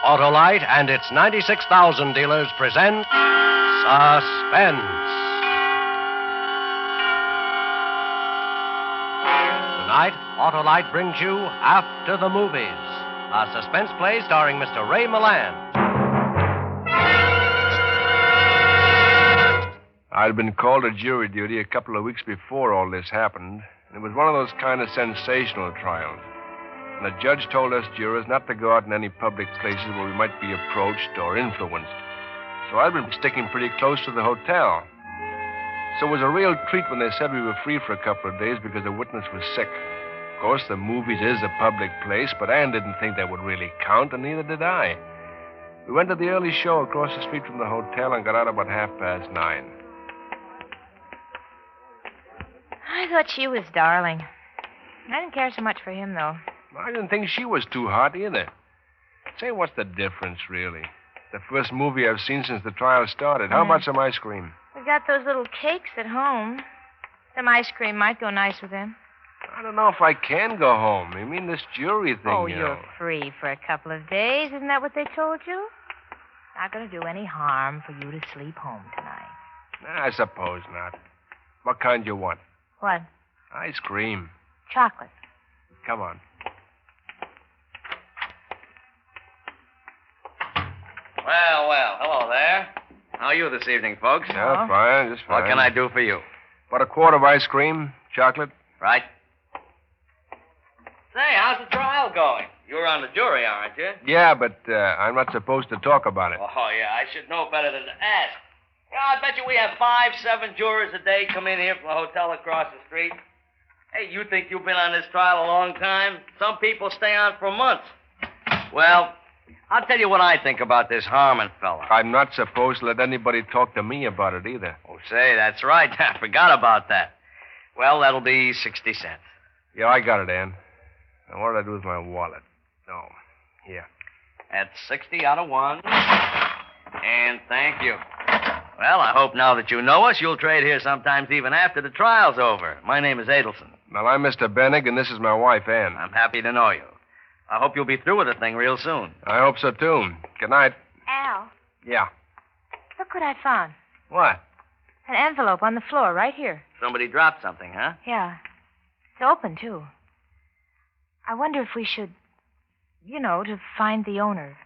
Autolite and its 96,000 dealers present Suspense. Tonight, Autolite brings you After the Movies, a suspense play starring Mr. Ray Milland. I'd been called to jury duty a couple of weeks before all this happened. It was one of those kind of sensational trials. And the judge told us jurors not to go out in any public places where we might be approached or influenced. So I'd been sticking pretty close to the hotel. So it was a real treat when they said we were free for a couple of days because the witness was sick. Of course, the movies is a public place, but Ann didn't think that would really count, and neither did I. We went to the early show across the street from the hotel and got out about 9:30. I thought she was darling. I didn't care so much for him, though. I didn't think she was too hot either. Say, what's the difference, really? The first movie I've seen since the trial started. How about some ice cream? We've got those little cakes at home. Some ice cream might go nice with him. I don't know if I can go home. You mean this jury thing, Oh, you you're know. free for a couple of days. Isn't that what they told you? Not going to do any harm for you to sleep home tonight. I suppose not. What kind you want? What? Ice cream. Chocolate. Come on. Well, hello there. How are you this evening, folks? Yeah, fine, just fine. What can I do for you? About a quart of ice cream, chocolate. Right. Say, how's the trial going? You're on the jury, aren't you? Yeah, but I'm not supposed to talk about it. Oh, yeah, I should know better than to ask. Yeah, I bet you we have 5-7 jurors a day come in here from the hotel across the street. Hey, you think you've been on this trial a long time? Some people stay on for months. Well, I'll tell you what I think about this Harmon fella. I'm not supposed to let anybody talk to me about it either. Oh, say, that's right. I forgot about that. Well, that'll be 60 cents. Yeah, I got it, Ann. Now, what did I do with my wallet? Oh, here. That's 60 out of 1. And thank you. Well, I hope now that you know us, you'll trade here sometimes even after the trial's over. My name is Adelson. Well, I'm Mr. Bennig, and this is my wife, Ann. I'm happy to know you. I hope you'll be through with the thing real soon. I hope so, too. Good night. Al, Yeah. look what I found. What? An envelope on the floor right here. Somebody dropped something, huh? Yeah. It's open, too. I wonder if we should, to find the owner.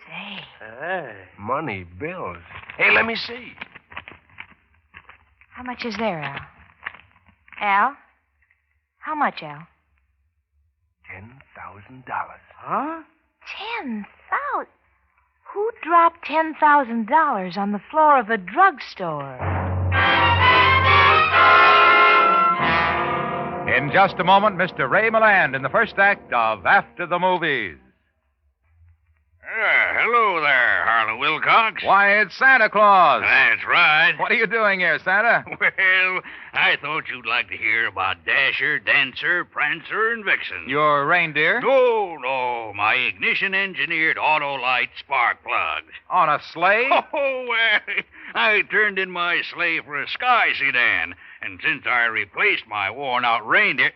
Say. Hey. Money, bills. Hey, let me see. How much is there, Al? Al? How much, Al? $10,000. Huh? 10,000? Who dropped $10,000 on the floor of a drugstore? In just a moment, Mr. Ray Milland in the first act of After the Movies. Hello there, Harlow Wilcox. Why, it's Santa Claus. That's right. What are you doing here, Santa? Well, I thought you'd like to hear about Dasher, Dancer, Prancer, and Vixen. Your reindeer? No, my ignition-engineered Autolite spark plugs. On a sleigh? Oh, well, I turned in my sleigh for a sky sedan, and since I replaced my worn-out reindeer...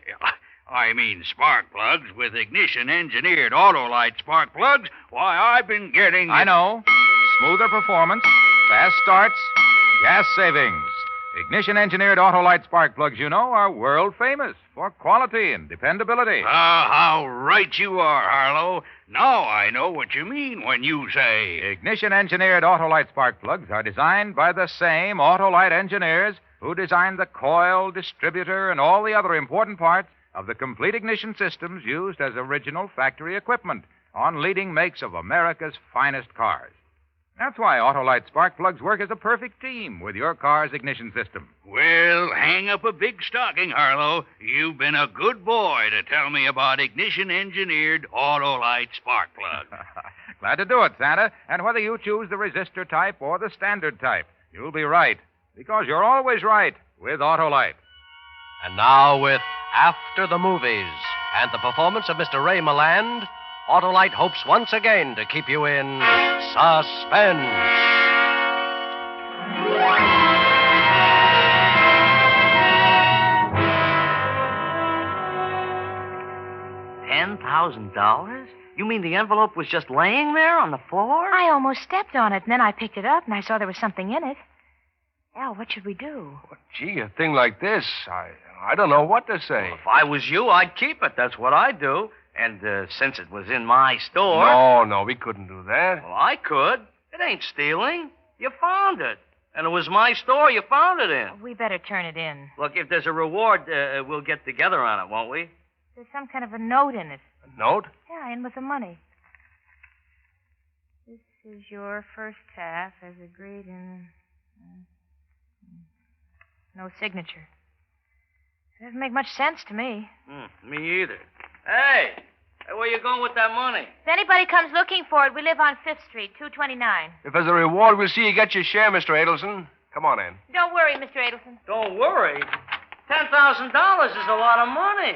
spark plugs with ignition-engineered Autolite spark plugs, why, I've been getting... I know. Smoother performance, fast starts, gas savings. Ignition-engineered Autolite spark plugs, are world famous for quality and dependability. How right you are, Harlow. Now I know what you mean when you say... Ignition-engineered Autolite spark plugs are designed by the same Autolite engineers who designed the coil, distributor, and all the other important parts of the complete ignition systems used as original factory equipment on leading makes of America's finest cars. That's why Autolite spark plugs work as a perfect team with your car's ignition system. Well, hang up a big stocking, Harlow. You've been a good boy to tell me about ignition-engineered Autolite spark plugs. Glad to do it, Santa. And whether you choose the resistor type or the standard type, you'll be right, because you're always right with Autolite. And now with After the Movies and the performance of Mr. Ray Milland, Autolite hopes once again to keep you in suspense. $10,000? You mean the envelope was just laying there on the floor? I almost stepped on it, and then I picked it up, and I saw there was something in it. Al, what should we do? Well, gee, a thing like this, I don't know what to say. Well, if I was you, I'd keep it. That's what I'd do. And since it was in my store... No, we couldn't do that. Well, I could. It ain't stealing. You found it. And it was my store you found it in. We better turn it in. Look, if there's a reward, we'll get together on it, won't we? There's some kind of a note in it. A note? Yeah, in with the money. This is your first half as agreed in... No signature. It doesn't make much sense to me. Me either. Hey, where you going with that money? If anybody comes looking for it, we live on 5th Street, 229. If there's a reward, we'll see you get your share, Mr. Adelson. Come on, Ann. Don't worry, Mr. Adelson. Don't worry. $10,000 is a lot of money.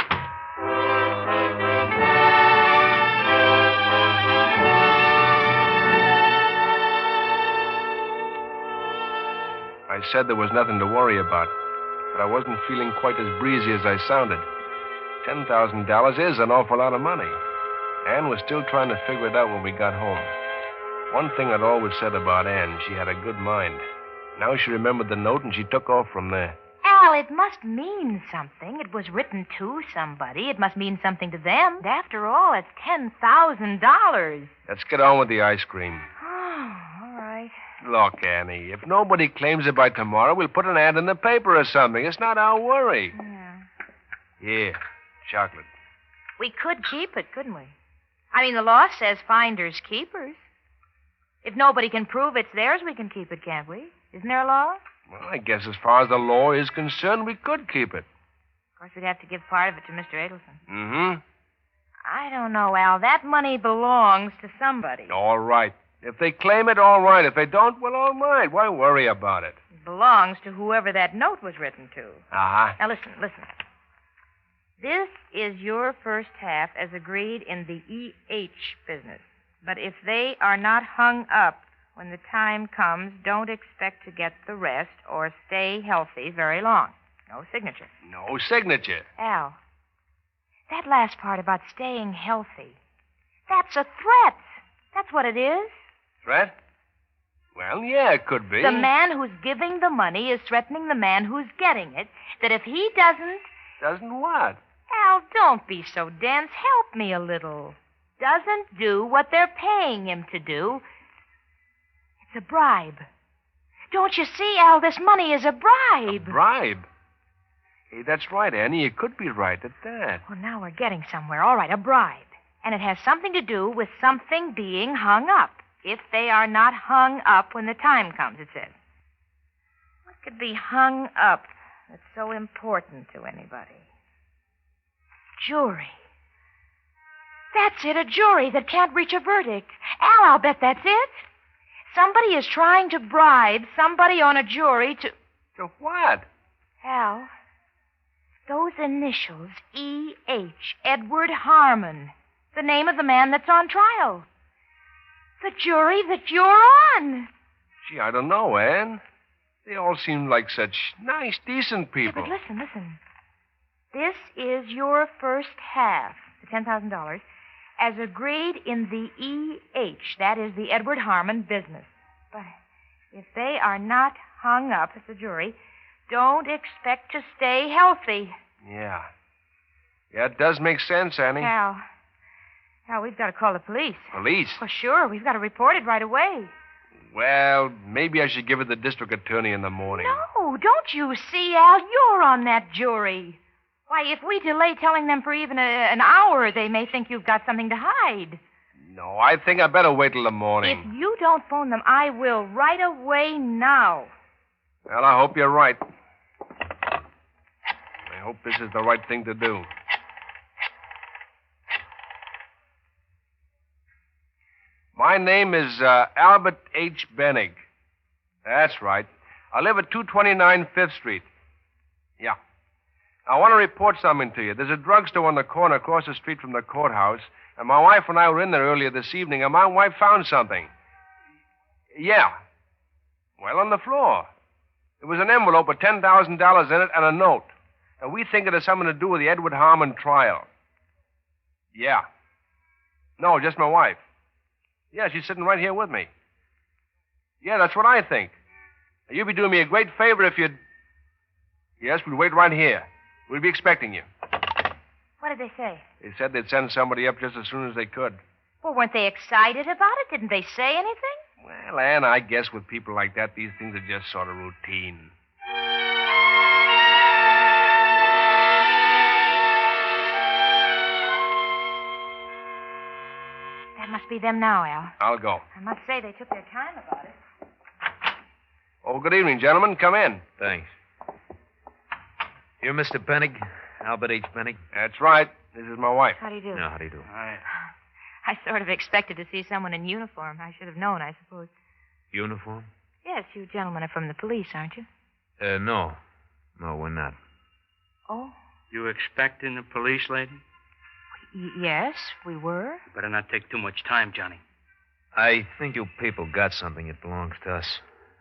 I said there was nothing to worry about, but I wasn't feeling quite as breezy as I sounded. $10,000 is an awful lot of money. Ann was still trying to figure it out when we got home. One thing I'd always said about Ann, she had a good mind. Now she remembered the note, and she took off from there. Al, it must mean something. It was written to somebody. It must mean something to them. And after all, it's $10,000. Let's get on with the ice cream. Oh, all right. Look, Annie, if nobody claims it by tomorrow, we'll put an ad in the paper or something. It's not our worry. Yeah. Here, chocolate. We could keep it, couldn't we? I mean, the law says finders keepers. If nobody can prove it's theirs, we can keep it, can't we? Isn't there a law? Well, I guess as far as the law is concerned, we could keep it. Of course, we'd have to give part of it to Mr. Adelson. Mm-hmm. I don't know, Al. That money belongs to somebody. All right. If they claim it, all right. If they don't, well, all right. Why worry about it? It belongs to whoever that note was written to. Uh-huh. Now, listen. This is your first half as agreed in the E.H. business. But if they are not hung up when the time comes, don't expect to get the rest or stay healthy very long. No signature. No signature. Al, that last part about staying healthy, that's a threat. That's what it is. Threat? Well, yeah, it could be. The man who's giving the money is threatening the man who's getting it, that if he doesn't... Doesn't what? Al, don't be so dense. Help me a little. Doesn't do what they're paying him to do. It's a bribe. Don't you see, Al, this money is a bribe. A bribe? Hey, that's right, Annie. You could be right at that. Well, now we're getting somewhere. All right, a bribe. And it has something to do with something being hung up. If they are not hung up when the time comes, it says. What could be hung up that's so important to anybody? Jury. That's it, a jury that can't reach a verdict. Al, I'll bet that's it. Somebody is trying to bribe somebody on a jury to... To what? Al, those initials, E.H., Edward Harmon, the name of the man that's on trial. The jury that you're on. Gee, I don't know, Ann. They all seem like such nice, decent people. Yeah, but listen. This is your first half, the $10,000, as agreed in the E.H., that is the Edward Harmon business. But if they are not hung up as a jury, don't expect to stay healthy. Yeah. Yeah, it does make sense, Annie. Al, we've got to call the police. Police? Well, sure. We've got to report it right away. Well, maybe I should give it to the district attorney in the morning. No, don't you see, Al? You're on that jury. Why, if we delay telling them for even an hour, they may think you've got something to hide. No, I think I better wait till the morning. If you don't phone them, I will right away now. Well, I hope you're right. I hope this is the right thing to do. My name is Albert H. Bennig. That's right. I live at 229 5th Street. Yeah. I want to report something to you. There's a drugstore on the corner across the street from the courthouse, and my wife and I were in there earlier this evening, and my wife found something. Yeah. Well, on the floor. There was an envelope with $10,000 in it and a note. And we think it has something to do with the Edward Harmon trial. Yeah. No, just my wife. Yeah, she's sitting right here with me. Yeah, that's what I think. You'd be doing me a great favor if you'd... Yes, we'd wait right here. We'd be expecting you. What did they say? They said they'd send somebody up just as soon as they could. Well, weren't they excited about it? Didn't they say anything? Well, Ann, I guess with people like that, these things are just sort of routine. That must be them now, Al. I'll go. I must say they took their time about it. Oh, good evening, gentlemen. Come in. Thanks. You're Mr. Penning? Albert H. Penning? That's right. This is my wife. How do you do? No, how do you do? I sort of expected to see someone in uniform. I should have known, I suppose. Uniform? Yes, you gentlemen are from the police, aren't you? No. No, we're not. Oh? You expecting the police, lady? Yes, we were. You better not take too much time, Johnny. I think you people got something that belongs to us.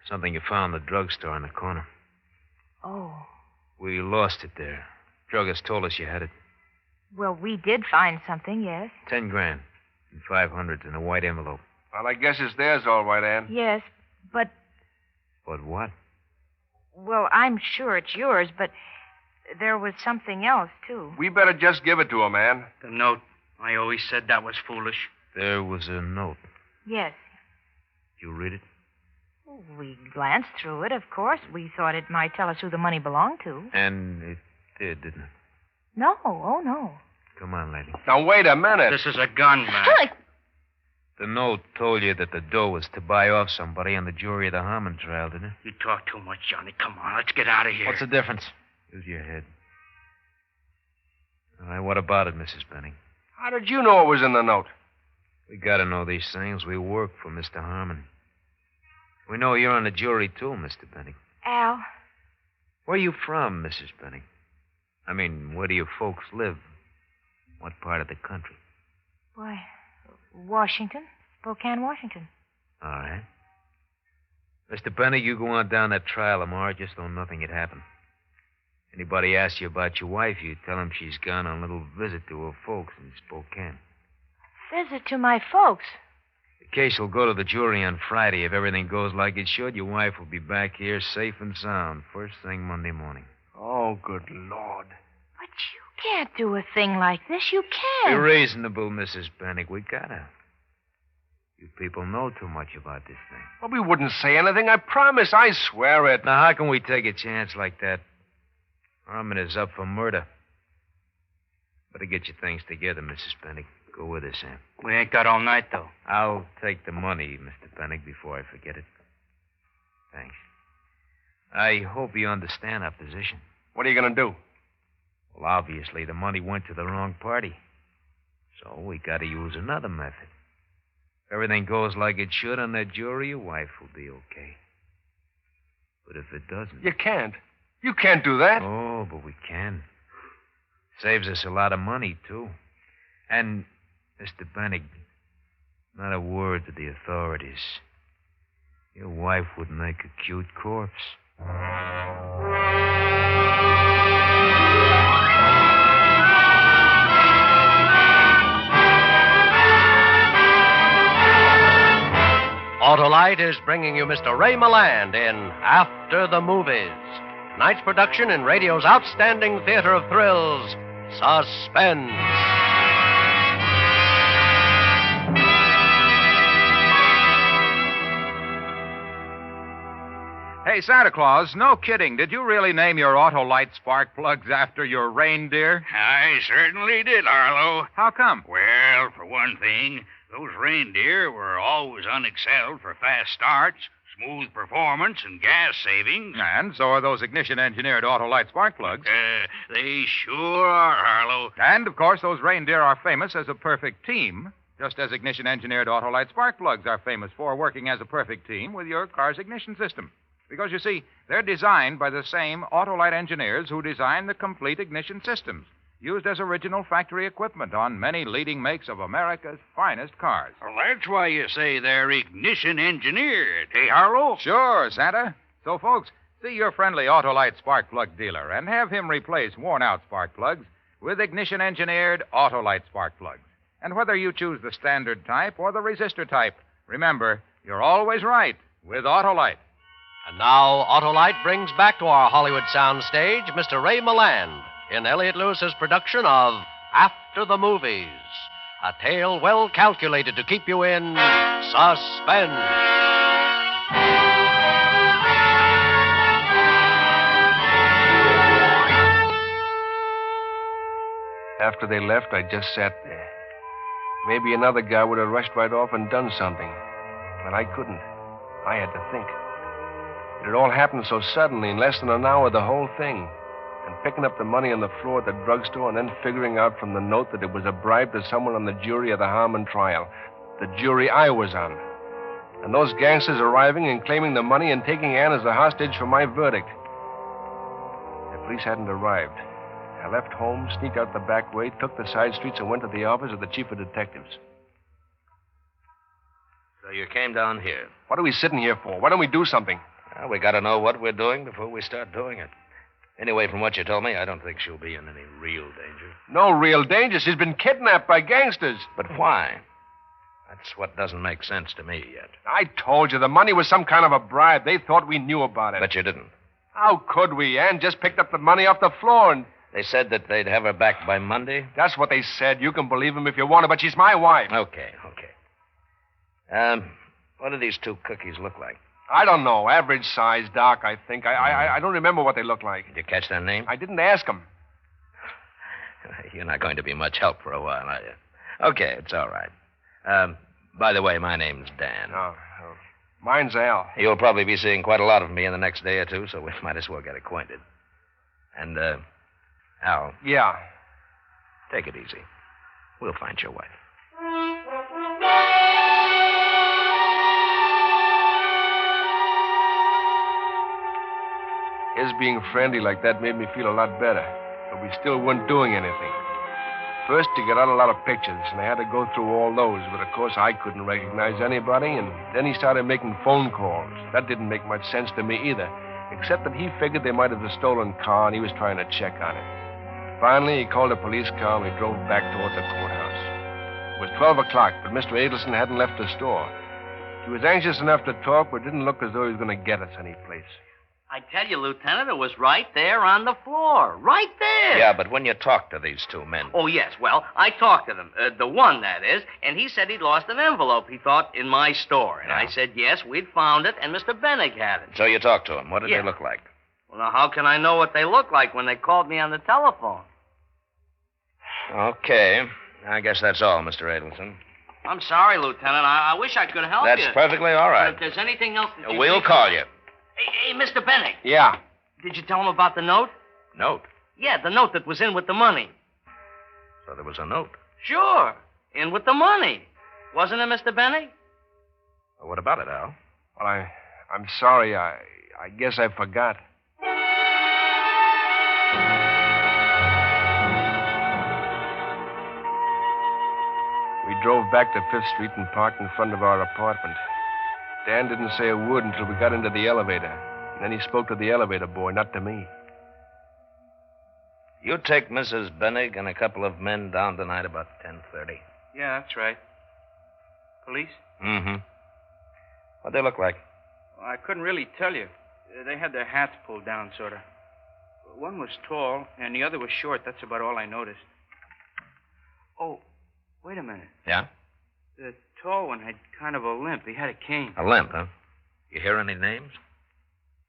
Something you found in the drugstore in the corner. Oh. We lost it there. Druggist told us you had it. Well, we did find something, yes. 10 grand. And 500 in a white envelope. Well, I guess it's theirs, all right, Ann. Yes, but... But what? Well, I'm sure it's yours, but there was something else, too. We better just give it to him, Ann. The note. I always said that was foolish. There was a note. Yes. You read it? We glanced through it, of course. We thought it might tell us who the money belonged to. And it did, didn't it? No, oh, no. Come on, lady. Now, wait a minute. This is a gun, man. The note told you that the dough was to buy off somebody on the jury of the Harmon trial, didn't it? You talk too much, Johnny. Come on, let's get out of here. What's the difference? Use your head. All right, what about it, Mrs. Penning? How did you know it was in the note? We gotta know these things. We work for Mr. Harmon. We know you're on the jury, too, Mr. Penning. Al, Where are you from, Mrs. Penning? I mean, where do your folks live? What part of the country? why, Washington. Spokane, Washington. All right. Mr. Penning, you go on down that trial tomorrow just though nothing had happened. Anybody asks you about your wife, you tell them she's gone on a little visit to her folks in Spokane. Visit to my folks. The case will go to the jury on Friday. If everything goes like it should, your wife will be back here safe and sound first thing Monday morning. Oh, good Lord. But you can't do a thing like this. You Be can't. reasonable, Mrs. Penning. We gotta. You people know too much about this thing. Well, we wouldn't say anything. I promise. I swear it. Now, how can we take a chance like that? Harmon is up for murder. Better get your things together, Mrs. Penning. Go with us, Sam. We ain't got all night, though. I'll take the money, Mr. Penning, before I forget it. Thanks. I hope you understand our position. What are you going to do? Well, obviously, the money went to the wrong party. So we got to use another method. If everything goes like it should on that jury, your wife will be okay. But if it doesn't... You can't. You can't do that. Oh, but we can. Saves us a lot of money, too. And, Mr. Penning, not a word to the authorities. Your wife would make a cute corpse. Autolite is bringing you Mr. Ray Milland in After the Movies. Tonight's production in radio's outstanding theater of thrills, Suspense. Hey, Santa Claus, no kidding. Did you really name your Autolite spark plugs after your reindeer? I certainly did, Harlow. How come? Well, for one thing, those reindeer were always unexcelled for fast starts, smooth performance, and gas savings. And so are those ignition-engineered Autolite spark plugs. They sure are, Harlow. And, of course, those reindeer are famous as a perfect team, just as ignition-engineered Autolite spark plugs are famous for working as a perfect team with your car's ignition system. Because, you see, they're designed by the same Autolite engineers who designed the complete ignition systems, used as original factory equipment on many leading makes of America's finest cars. Well, that's why you say they're ignition engineered, hey, Harlow? Sure, Santa. So, folks, see your friendly Autolite spark plug dealer and have him replace worn-out spark plugs with ignition-engineered Autolite spark plugs. And whether you choose the standard type or the resistor type, remember, you're always right with Autolite. And now, Autolite brings back to our Hollywood soundstage Mr. Ray Milland in Elliot Lewis's production of After the Movies, a tale well calculated to keep you in suspense. After they left, I just sat there. Maybe another guy would have rushed right off and done something. But I couldn't. I had to think. It had all happened so suddenly, in less than an hour, the whole thing. And picking up the money on the floor at the drugstore and then figuring out from the note that it was a bribe to someone on the jury of the Harmon trial. The jury I was on. And those gangsters arriving and claiming the money and taking Ann as a hostage for my verdict. The police hadn't arrived. I left home, sneaked out the back way, took the side streets, and went to the office of the chief of detectives. So you came down here. What are we sitting here for? Why don't we do something? Well, we got to know what we're doing before we start doing it. Anyway, from what you told me, I don't think she'll be in any real danger. No real danger. She's been kidnapped by gangsters. But why? That's what doesn't make sense to me yet. I told you, the money was some kind of a bribe. They thought we knew about it. But you didn't. How could we? Ann just picked up the money off the floor and... They said that they'd have her back by Monday? That's what they said. You can believe them if you want to, but she's my wife. Okay. What do these two cookies look like? I don't know. Average size, Doc, I think. I don't remember what they look like. Did you catch their name? I didn't ask them. You're not going to be much help for a while, are you? Okay, it's all right. By the way, my name's Dan. Oh. Mine's Al. You'll probably be seeing quite a lot of me in the next day or two, so we might as well get acquainted. And, Al. Yeah. Take it easy. We'll find your wife. His being friendly like that made me feel a lot better, but we still weren't doing anything. First, he got out a lot of pictures, and I had to go through all those, but of course I couldn't recognize anybody, and then he started making phone calls. That didn't make much sense to me either, except that he figured they might have a stolen car, and he was trying to check on it. Finally, he called a police car, and we drove back toward the courthouse. It was 12 o'clock, but Mr. Adelson hadn't left the store. He was anxious enough to talk, but didn't look as though he was going to get us any place. I tell you, Lieutenant, it was right there on the floor. Right there. Yeah, but when you talked to these two men... Oh, yes. Well, I talked to them. The one, that is. And he said he'd lost an envelope, he thought, in my store. And I said, yes, we'd found it, and Mr. Bennig had it. So you talked to them. What did they look like? Well, now, how can I know what they look like when they called me on the telephone? Okay. I guess that's all, Mr. Adelson. I'm sorry, Lieutenant. I wish I could help you. That's perfectly all right. But if there's anything else that you We'll think... call you. Hey, Mr. Bennig. Yeah. Did you tell him about the note? Note? Yeah, the note that was in with the money. So there was a note? Sure. In with the money. Wasn't it, Mr. Bennig? Well, what about it, Al? Well, I'm sorry. I guess I forgot. We drove back to 5th Street and parked in front of our apartment. Dan didn't say a word until we got into the elevator. And then he spoke to the elevator boy, not to me. You take Mrs. Bennig and a couple of men down tonight about 10:30. Yeah, that's right. Police? Mm-hmm. What'd they look like? Well, I couldn't really tell you. They had their hats pulled down, sort of. One was tall, and the other was short. That's about all I noticed. Oh, wait a minute. Yeah? The tall one had kind of a limp. He had a cane. A limp, huh? You hear any names?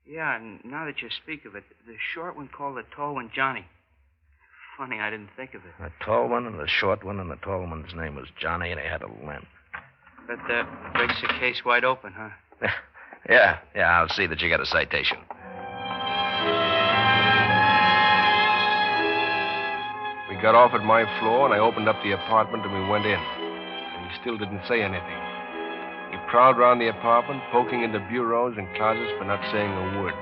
Yeah, and now that you speak of it, the short one called the tall one Johnny. Funny, I didn't think of it. The tall one and the short one, and the tall one's name was Johnny, and he had a limp. But that breaks the case wide open, huh? Yeah, I'll see that you get a citation. We got off at my floor, and I opened up the apartment, and we went in. And he still didn't say anything. He prowled around the apartment, poking into bureaus and closets, but not saying a word.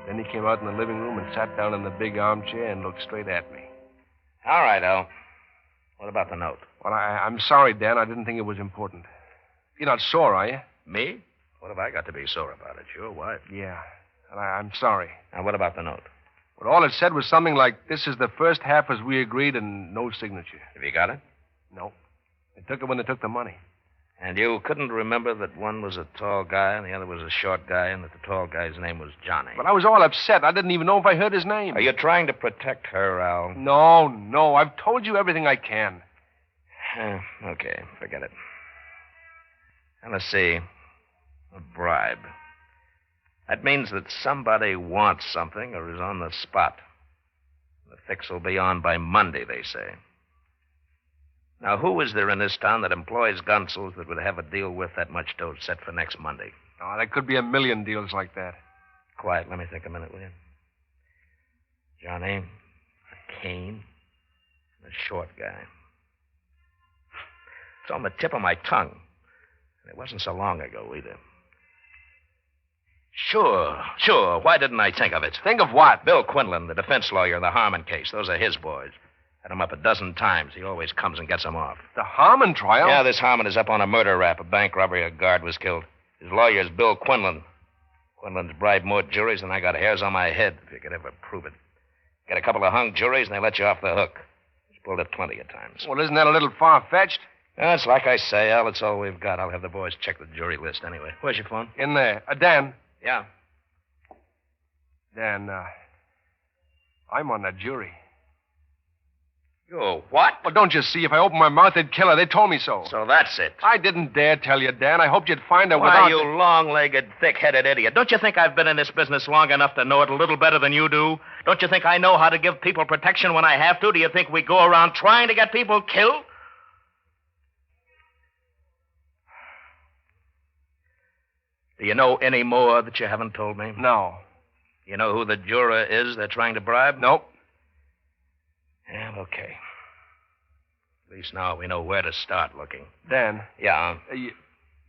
Then he came out in the living room and sat down in the big armchair and looked straight at me. All right, Al. What about the note? Well, I'm sorry, Dan. I didn't think it was important. You're not sore, are you? Me? What have I got to be sore about? It's your wife. Yeah. And I'm sorry. And what about the note? Well, all it said was something like, this is the first half as we agreed, and no signature. Have you got it? No. They took it when they took the money. And you couldn't remember that one was a tall guy and the other was a short guy, and that the tall guy's name was Johnny? But I was all upset. I didn't even know if I heard his name. Are you trying to protect her, Al? No. I've told you everything I can. Okay, forget it. Now, let's see. A bribe. That means that somebody wants something or is on the spot. The fix will be on by Monday, they say. Now, who is there in this town that employs gunsels that would have a deal worth that much dough set for next Monday? Oh, there could be a million deals like that. Quiet. Let me think a minute, will you? Johnny, a cane, and a short guy. It's on the tip of my tongue. And it wasn't so long ago, either. Sure. Why didn't I think of it? Think of what? Bill Quinlan, the defense lawyer in the Harmon case. Those are his boys. Had him up a dozen times. He always comes and gets them off. The Harmon trial? Yeah, this Harmon is up on a murder rap. A bank robbery, a guard was killed. His lawyer's Bill Quinlan. Quinlan's bribed more juries than I got hairs on my head, if you could ever prove it. Get a couple of hung juries, and they let you off the hook. He's pulled it plenty of times. Well, isn't that a little far-fetched? It's like I say, Al. It's all we've got. I'll have the boys check the jury list anyway. Where's your phone? In there. Dan. Yeah. Dan, I'm on that jury. You what? Well, don't you see? If I opened my mouth, they'd kill her. They told me so. So that's it. I didn't dare tell you, Dan. I hoped you'd find her Why, without... you long-legged, thick-headed idiot. Don't you think I've been in this business long enough to know it a little better than you do? Don't you think I know how to give people protection when I have to? Do you think we go around trying to get people killed? Do you know any more that you haven't told me? No. You know who the juror is they're trying to bribe? Nope. Yeah, okay. At least now we know where to start looking. Dan. Yeah?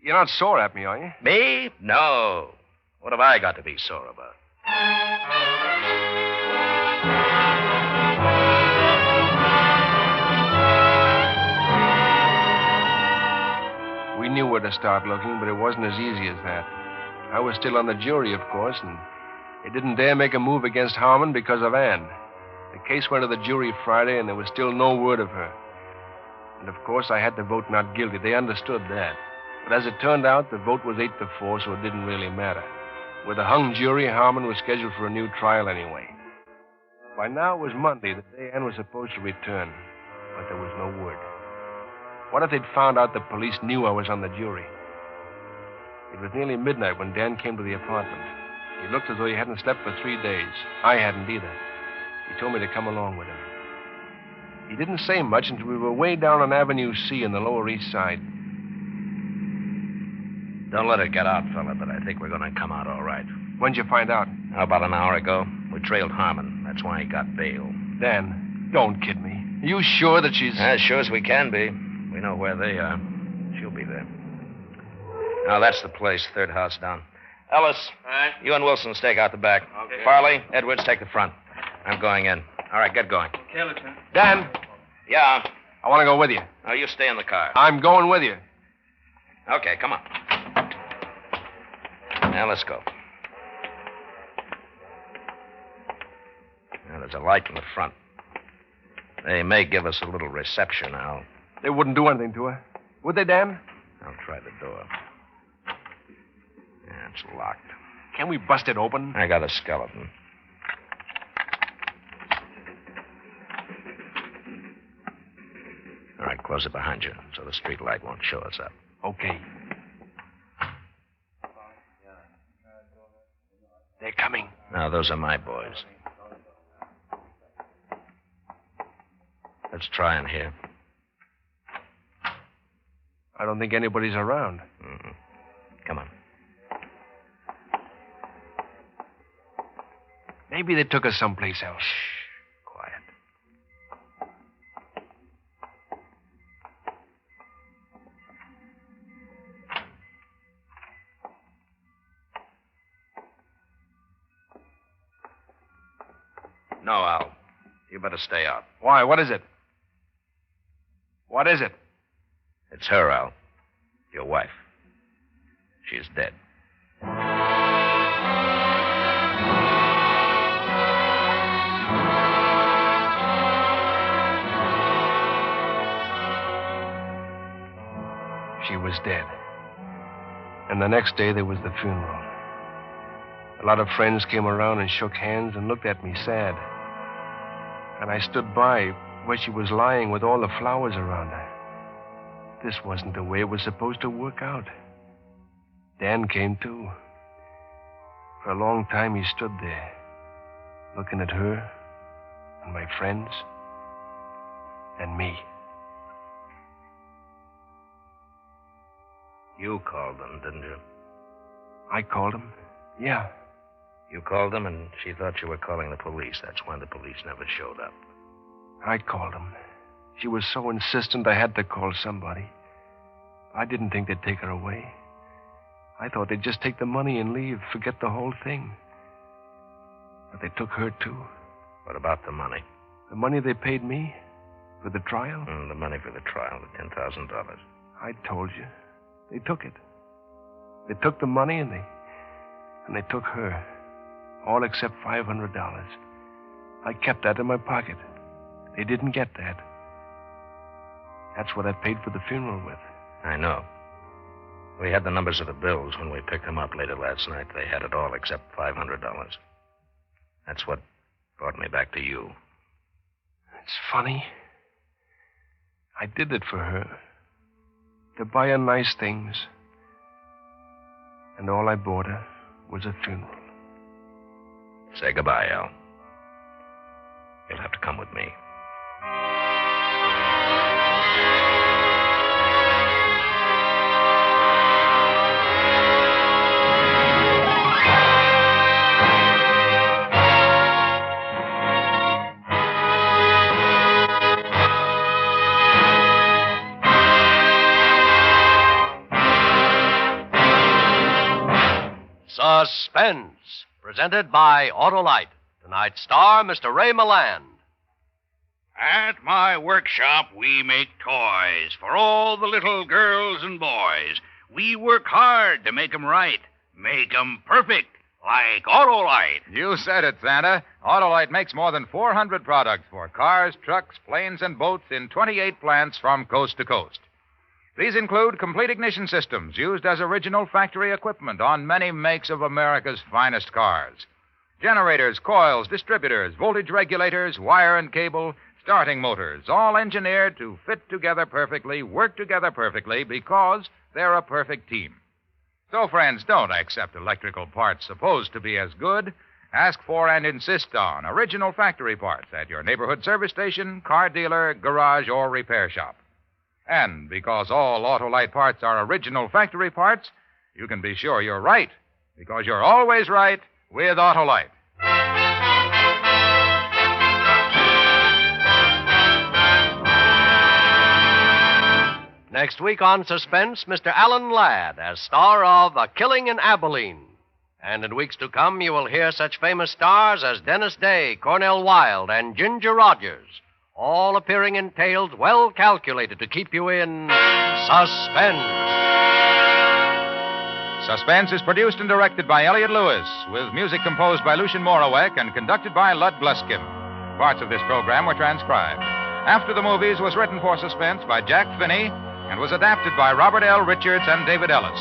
You're not sore at me, are you? Me? No. What have I got to be sore about? We knew where to start looking, but it wasn't as easy as that. I was still on the jury, of course, and they didn't dare make a move against Harmon because of Ann. The case went to the jury Friday, and there was still no word of her. And, of course, I had to vote not guilty. They understood that. But as it turned out, the vote was 8-4, so it didn't really matter. With a hung jury, Harmon was scheduled for a new trial anyway. By now, it was Monday, the day Ann was supposed to return. But there was no word. What if they'd found out the police knew I was on the jury? It was nearly midnight when Dan came to the apartment. He looked as though he hadn't slept for 3 days. I hadn't either. He told me to come along with him. He didn't say much until we were way down on Avenue C in the Lower East Side. Don't let it get out, fella, but I think we're going to come out all right. When'd you find out? About an hour ago. We trailed Harmon. That's why he got bail. Dan, don't kid me. Are you sure that she's... As sure as we can be. We know where they are. She'll be there. Now, that's the place, third house down. Ellis, All right. you and Wilson stake out the back. Okay. Farley, Edwards, take the front. I'm going in. All right, get going. Okay, Lieutenant. Dan, Yeah. I want to go with you. Now, you stay in the car. I'm going with you. Okay, come on. Now, let's go. Now, there's a light in the front. They may give us a little reception, Al. They wouldn't do anything to her. Would they, Dan? I'll try the door. Yeah, it's locked. Can we bust it open? I got a skeleton. All right, close it behind you so the street light won't show us up. Okay. They're coming. Now, those are my boys. Let's try in here. I don't think anybody's around. Mm-hmm. Come on. Maybe they took us someplace else. Quiet. No, Al. You better stay out. Why? What is it? What is it? It's her, Al. Your wife. She's dead. she was dead. And the next day, there was the funeral. A lot of friends came around and shook hands and looked at me sad. And I stood by where she was lying with all the flowers around her. This wasn't the way it was supposed to work out. Dan came too. For a long time, he stood there, looking at her and my friends and me. You called them, didn't you? I called him. Yeah. You called them, and she thought you were calling the police. That's why the police never showed up. I called him. She was so insistent I had to call somebody. I didn't think they'd take her away. I thought they'd just take the money and leave, forget the whole thing. But they took her, too. What about the money? The money they paid me for the trial? The money for the trial, the $10,000. I told you. They took it. They took the money and they took her. All except $500. I kept that in my pocket. They didn't get that. That's what I paid for the funeral with. I know. We had the numbers of the bills when we picked them up later last night. They had it all except $500. That's what brought me back to you. It's funny. I did it for her. To buy her nice things. And all I bought her was a funeral. Say goodbye, Al. You'll have to come with me. Suspense, presented by Autolite. Tonight's star, Mr. Ray Milland. At my workshop, we make toys for all the little girls and boys. We work hard to make 'em right, make 'em perfect, like Autolite. You said it, Santa. Autolite makes more than 400 products for cars, trucks, planes, and boats in 28 plants from coast to coast. These include complete ignition systems used as original factory equipment on many makes of America's finest cars. Generators, coils, distributors, voltage regulators, wire and cable, starting motors, all engineered to fit together perfectly, work together perfectly, because they're a perfect team. So, friends, don't accept electrical parts supposed to be as good. Ask for and insist on original factory parts at your neighborhood service station, car dealer, garage, or repair shop. And because all Autolite parts are original factory parts, you can be sure you're right, because you're always right with Autolite. Next week on Suspense, Mr. Alan Ladd as star of A Killing in Abilene. And in weeks to come, you will hear such famous stars as Dennis Day, Cornell Wilde, and Ginger Rogers, all appearing in tales well calculated to keep you in suspense. Suspense is produced and directed by Elliott Lewis, with music composed by Lucien Morawek and conducted by Lud Gluskin. Parts of this program were transcribed. After the Movies was written for Suspense by Jack Finney and was adapted by Robert L. Richards and David Ellis.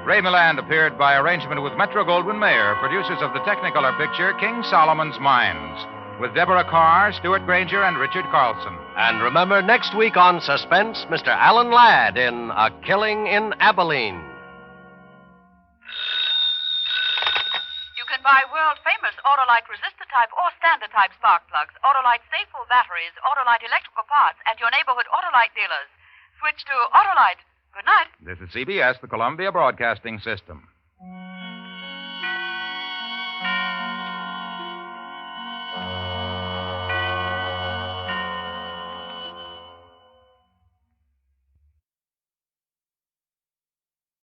Ray Milland appeared by arrangement with Metro-Goldwyn-Mayer, producers of the Technicolor picture King Solomon's Mines, with Deborah Carr, Stuart Granger, and Richard Carlson. And remember, next week on Suspense, Mr. Alan Ladd in A Killing in Abilene. You can buy world-famous Autolite resistor-type or standard-type spark plugs, Autolite safe-full batteries, Autolite electrical parts at your neighborhood Autolite dealers. Switch to Autolite. Good night. This is CBS, the Columbia Broadcasting System.